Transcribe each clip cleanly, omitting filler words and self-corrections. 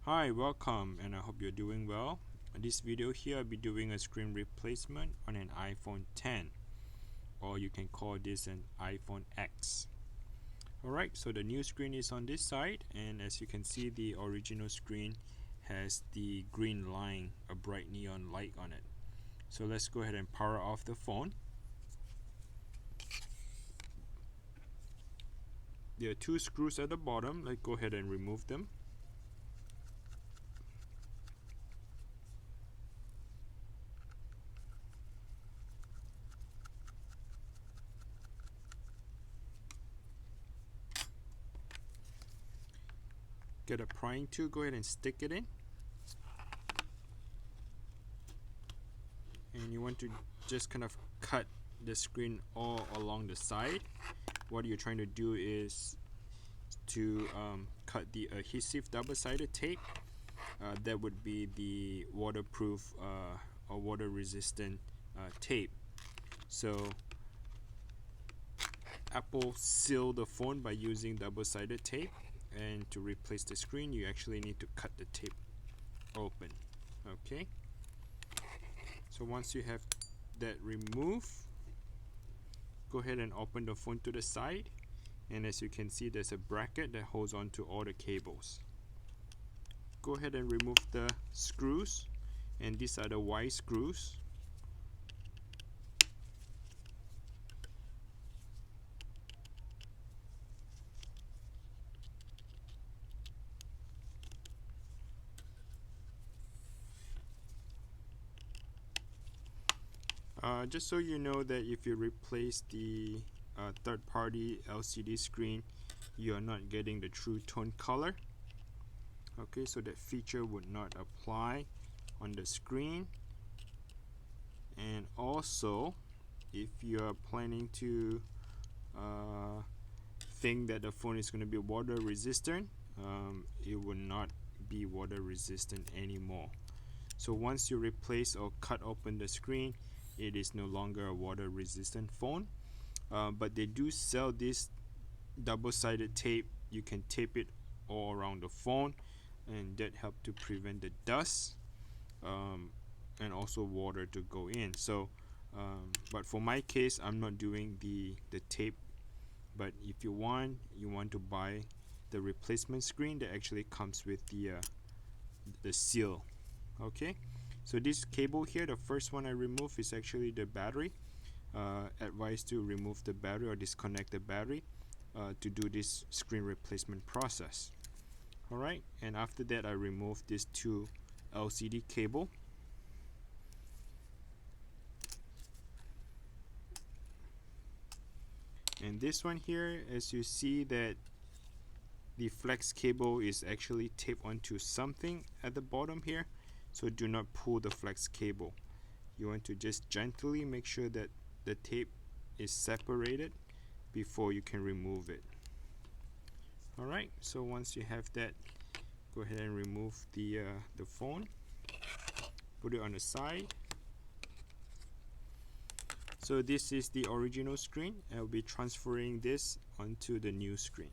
Hi, welcome, and I hope you're doing well. In this video here, I'll be doing a screen replacement on an iPhone 10, or you can call this an iPhone X. Alright, so the new screen is on this side, and as you can see, the original screen has the green line, a bright neon light on it. So let's go ahead and power off the phone. There are two screws at the bottom. Let's go ahead and remove them. Get a prying tool, go ahead and stick it in. And you want to just kind of cut the screen all along the side. What you're trying to do is to cut the adhesive double-sided tape. That would be the waterproof or water resistant tape. So Apple sealed the phone by using double-sided tape, and to replace the screen you actually need to cut the tape open. Okay, so once you have that removed, go ahead and open the phone to the side, and as you can see, there's a bracket that holds on to all the cables. Go ahead and remove the screws, and these are the Y screws. Just so you know that if you replace the third-party LCD screen, you are not getting the true tone color. Okay, so that feature would not apply on the screen. And also, if you are planning to think that the phone is going to be water resistant, it will not be water resistant anymore. So once you replace or cut open the screen, it is no longer a water resistant phone. But they do sell this double-sided tape. You can tape it all around the phone, and that helps to prevent the dust and also water to go in. So but for my case, I'm not doing the tape. But if you want to buy the replacement screen that actually comes with the seal. Okay, so this cable here, the first one I removed, is actually the battery. Advise to remove the battery or disconnect the battery to do this screen replacement process. Alright, and after that I removed these two LCD cable. And this one here, as you see that the flex cable is actually taped onto something at the bottom here, so do not pull the flex cable. You want to just gently make sure that the tape is separated before you can remove it. Alright, so once you have that, go ahead and remove the phone, put it on the side. So this is the original screen. I'll be transferring this onto the new screen.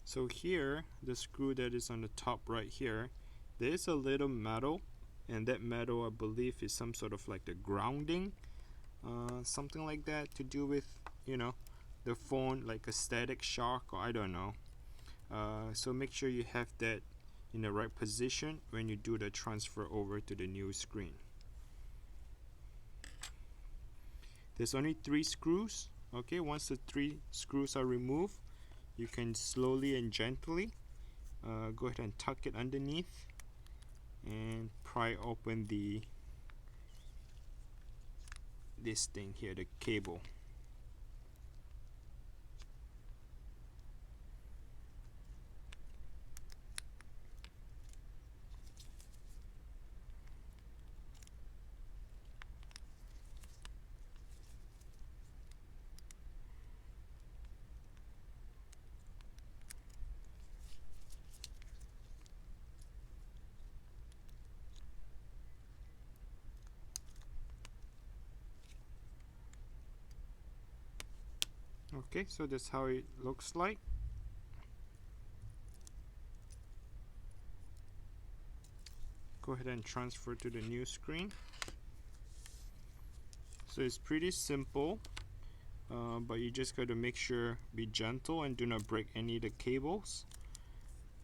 So here, the screw that is on the top right here, there is a little metal, and that metal I believe is some sort of like the grounding, something like that, to do with, you know, the phone, like a static shock, or I don't know. So make sure you have that in the right position when you do the transfer over to the new screen. There's only 3 screws. Okay, once the 3 screws are removed, you can slowly and gently go ahead and tuck it underneath and pry open this thing here, the cable. Okay, so that's how it looks like. Go ahead and transfer to the new screen. So it's pretty simple, but you just got to make sure, be gentle and do not break any of the cables.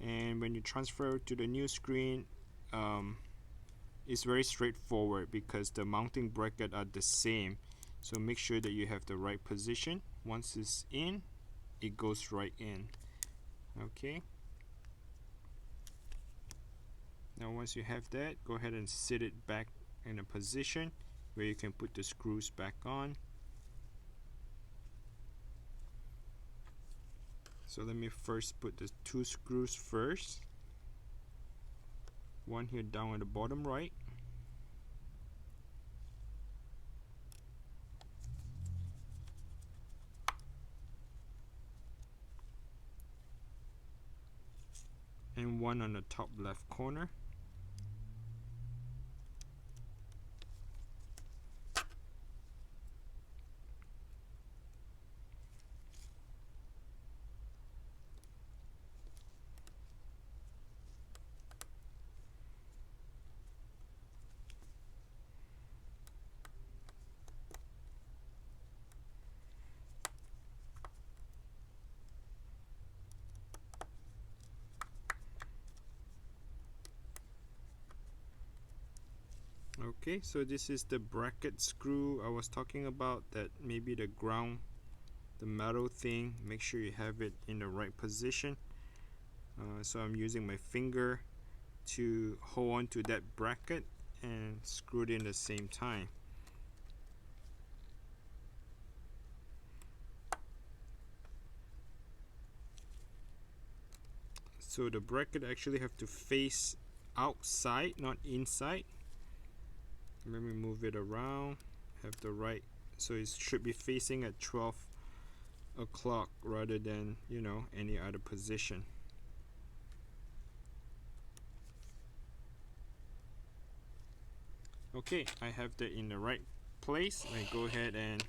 And when you transfer to the new screen, it's very straightforward because the mounting bracket are the same. So make sure that you have the right position. Once it's in, it goes right in. Okay. Now once you have that, go ahead and sit it back in a position where you can put the screws back on. So let me first put the 2 screws first. One here down at the bottom right. And one on the top left corner. Okay, so this is the bracket screw I was talking about, that maybe the ground, the metal thing, make sure you have it in the right position. So I'm using my finger to hold on to that bracket and screw it in the same time. So the bracket actually have to face outside, not inside. Let me move it around, have the right, so it should be facing at 12 o'clock rather than, you know, any other position. Okay, I have that in the right place. I go ahead and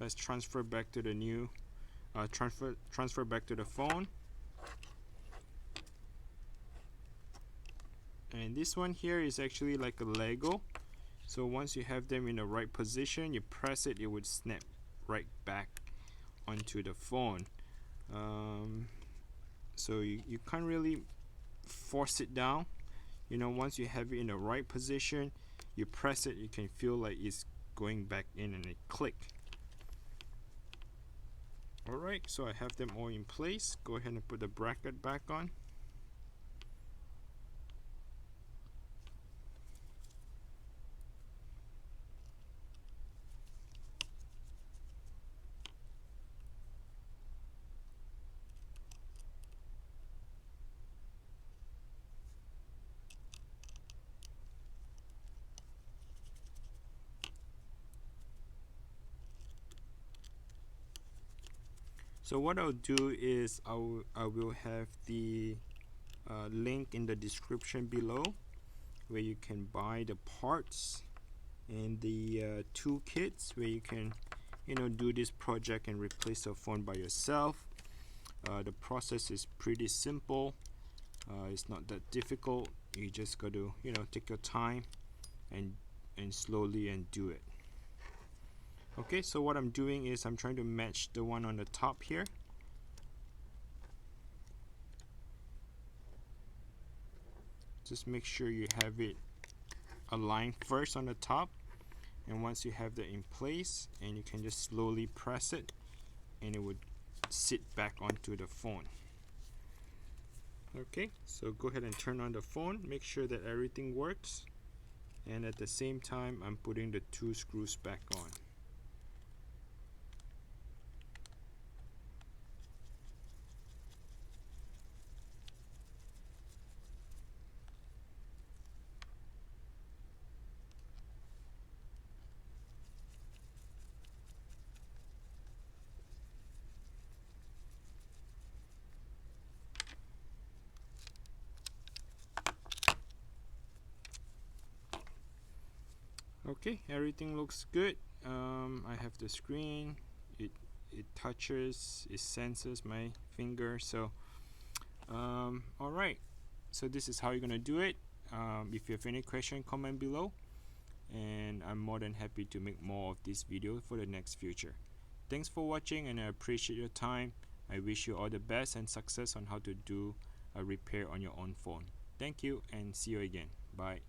let's transfer back to the new transfer back to the phone. And this one here is actually like a Lego. So once you have them in the right position, you press it, it would snap right back onto the phone. So you can't really force it down. You know, once you have it in the right position, you press it, you can feel like it's going back in and it click. Alright, so I have them all in place. Go ahead and put the bracket back on. So what I'll do is I will have the link in the description below where you can buy the parts and the toolkits where you can, you know, do this project and replace a phone by yourself. The process is pretty simple. It's not that difficult. You just got to, you know, take your time and slowly and do it. Okay, so what I'm doing is I'm trying to match the one on the top here. Just make sure you have it aligned first on the top, and once you have that in place, and you can just slowly press it and it would sit back onto the phone. Okay, so go ahead and turn on the phone, make sure that everything works, and at the same time I'm putting the 2 screws back on. Okay, everything looks good. I have the screen. it touches, it senses my finger. So alright, so this is how you're gonna do it. If you have any question, comment below, and I'm more than happy to make more of this video for the next future. Thanks for watching, and I appreciate your time. I wish you all the best and success on how to do a repair on your own phone. Thank you, and see you again. Bye.